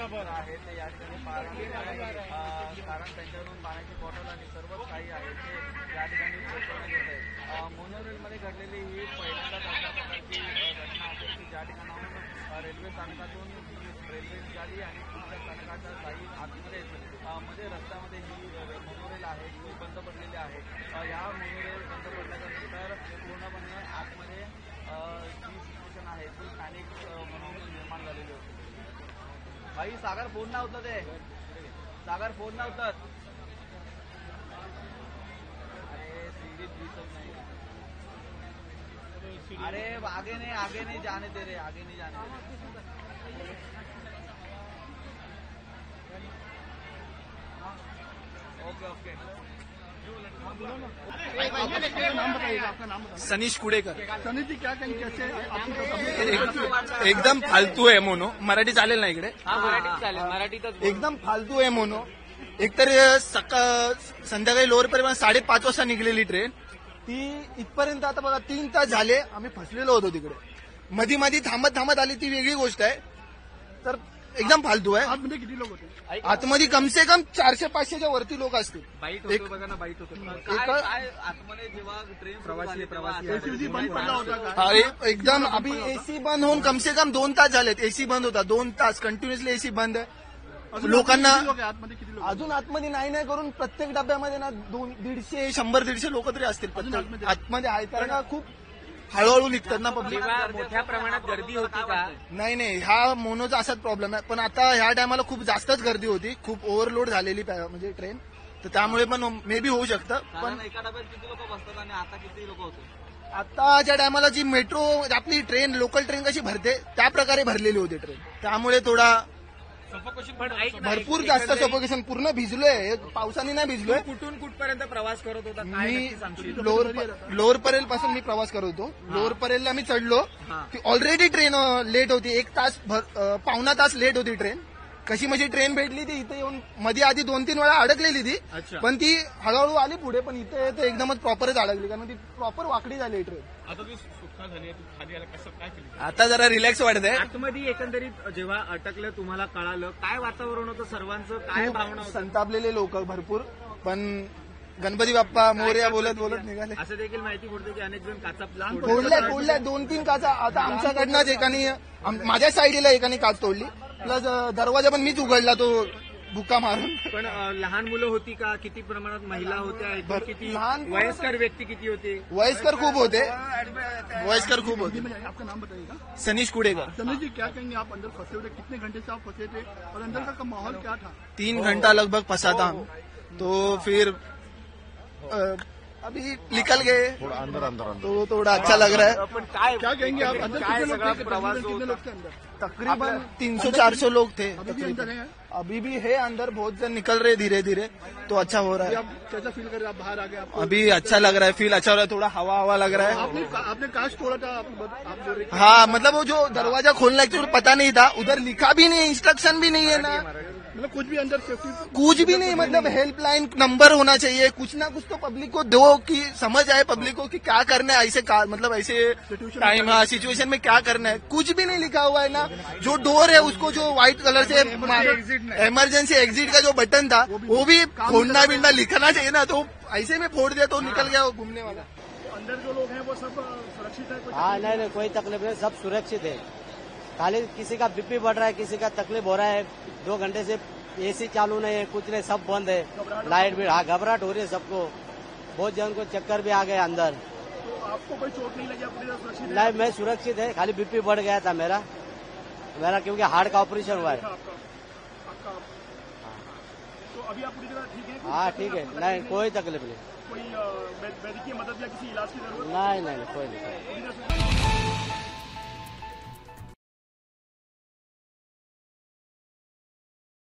आहे ते या ठिकाणी कारण त्यांच्याकडून पाण्याची बॉटल आणि सर्वच काही आहे ते या ठिकाणी पोहोचवण्यात येत आहे. मोनोरेलमध्ये घडलेली ही पहिल्यांदाच अशा प्रकारची घटना असेल की ज्या ठिकाणाहून रेल्वे स्थानकातून रेल्वे निघाली आणि पुढच्या स्थानकाच्या काही आतमध्ये मध्ये रस्त्यामध्ये ही मोनोरेल आहे ती बंद पडलेली आहे. या मोनोरेल बंद पडल्यानंतर पूर्णपणे आतमध्ये जी सिच्युएशन आहे ती पॅनिक म्हणून निर्माण झालेली होती. भाई सागर फोन ना उचलत आहे, सागर फोन ना उचलत. अरे सीढ़ी दिसत नाही. अरे आगे नहीं जाने दे रे, आगे नहीं जाने दे. Okay okay. सनीश कुडेकर. सनीश जी क्या कहेंगे, कैसे एकदम फालतू आहे मोनो. मराठी चालेल ना इकडे? मराठीत चालेल, मराठीतच. एकदम फालतू आहे मोनो. एकतर संध्याकाळी लोअरपर्यंत 5:30 वाजता निघलेली ट्रेन ती इथपर्यंत आता बघा 3 तास झाले आम्ही फसलेलो होतो तिकडे. मध्ये थांबत आली ती वेगळी गोष्ट आहे. तर एकदम फालतू आहे. आतमध्ये किती लोक होते? आतमध्ये कमसे कम 400-500च्या वरती लोक असतील. बाईट होतो बघा ना, बाईट होतो. काय आतमध्ये जेव्हा ट्रेन प्रवासी बंद पडला होता का? एकदम अभी एसी बंद होऊन कमसे कम 2 तास झालेत. एसी बंद होता 2 तास कंटिन्युअसली एसी बंद आहे. लोकांना आतमध्ये किती लोक? अजून आतमध्ये नाही करून प्रत्येक डब्यामध्ये ना 100-150 लोक तरी असतील आतमध्ये आहे. कारण का खूप हळूहळू निघतात ना पब्लिक. मोठ्या प्रमाणात गर्दी होती का? नाही ह्या मोनोचा असाच प्रॉब्लेम आहे. पण आता ह्या टायमाला खूप जास्तच गर्दी होती, खूप ओव्हरलोड झालेली म्हणजे ट्रेन. तर त्यामुळे पण मे बी होऊ शकतं. पण एका डब्यात किती लोक बसतात आणि आता किती लोक होते? आताच्या टायमाला जी मेट्रो आपली ट्रेन लोकल ट्रेन कशी भरते त्या प्रकारे भरलेली होती ट्रेन. त्यामुळे थोडा भरपूर जास्त सफोकेशन. पूर्ण भिजलोय, पावसाने नाही भिजलोय. कुठून कुठपर्यंत प्रवास करत होता? मी लोअर परेल पासून मी प्रवास करत होतो. लोअर परेलला मी चढलो की ऑलरेडी ट्रेन लेट होती. 1 तास पावणा तास लेट होती ट्रेन. कशी म्हणजे ट्रेन भेटली ती इथे येऊन मध्ये आधी 2-3 वेळा अडकलेली ती. पण ती हळूहळू आली पुढे. पण इथे एकदमच प्रॉपरच अडकली कारण ती प्रॉपर वाकडी झाली ट्रेन. आता जरा रिलॅक्स वाटत आहे. आतमध्ये एकंदरीत जेव्हा अटकलं तुम्हाला कळालं, काय वातावरण होतं सर्वांचं, काय भावना? संतापलेले लोक भरपूर. पण गणपती बाप्पा मोरया बोलत निघाले. असं देखील माहिती पडते की अनेक जण काचा तोडल्या 2-3 काचा. आता आमच्याकडनंच एकाने माझ्या साईडला एकाने काच तोडली. प्लस दरवाजा पण मीच उघडला तो बुका मारून. पण लहान मुलं होती का? किती प्रमाणात महिला होत्या? किती वयस्कर व्यक्ती किती होते? वयस्कर खूप होते. आपका नाम बताइएगा. सनीश कुडेकर. सनीश जी क्या कहेंगे, आप अंदर फंसे हुए, कितने घंटे से आप फंसे थे और अंदर का माहौल क्या था? 3 घंटा लगभग फंसा था हम. तो फिर अभी निकल गए. अंदर तो थोड़ा अच्छा लग रहा है. पण काय क्या कहेंगे आप, अंदर कितने लोग थे? अंदर तकरीबन 300-400 लोग थे. अंदर है? अभी भी है अंदर. बहुत जन निकल रहे धीरे धीरे. तो अच्छा हो रहा है. आप कैसा फील कर रहे हैं? आप बाहर आ गए? अभी अच्छा लग रहा है. फील अच्छा हो रहा है. थोड़ा हवा लग रहा है. आपने कांच तोड़ा था, आप बोल रहे हैं. हाँ मतलब वो जो दरवाजा खोलना एक्चुअली पता नहीं था. उधर लिखा भी नहीं, इंस्ट्रक्शन भी नहीं है ना. मतलब कुछ भी अंदर सेफ्टी कुछ भी नहीं. मतलब हेल्पलाइन नंबर होना चाहिए. कुछ ना कुछ तो पब्लिक को दो कि समझ आए पब्लिक को कि क्या करना है. ऐसे मतलब ऐसे टाइम सिचुएशन में क्या करना है. कुछ भी नहीं लिखा हुआ है ना. जो डोर है उसको जो व्हाइट कलर से इमरजेंसी एग्जिट का जो बटन था वो भी खोलना बिलना लिखना चाहिए ना. तो ऐसे में फोड़ दिया तो निकल गया वो घूमने वाला. अंदर जो लोग हैं वो सब सुरक्षित है? हाँ नहीं कोई तकलीफ नहीं, सब सुरक्षित है. खाली किसी का बीपी बढ़ रहा है, किसी का तकलीफ हो रहा है. 2 घंटे से एसी चालू नहीं है, कुछ नहीं, सब बंद है. लाइट भी. हाँ घबराहट हो रही है सबको. बहुत जन को चक्कर भी आ गए अंदर. तो आपको कोई चोट नहीं लगी? आप पूरी तरह सुरक्षित? नहीं मैं सुरक्षित है, खाली बीपी बढ़ गया था मेरा क्योंकि हार्ट का ऑपरेशन हुआ है. आपका तो अभी आप पूरी तरह ठीक है? हाँ ठीक है, नहीं कोई तकलीफ नहीं. कोई वैद्यकीय मदद या किसी इलाज की जरूरत? नहीं कोई नहीं.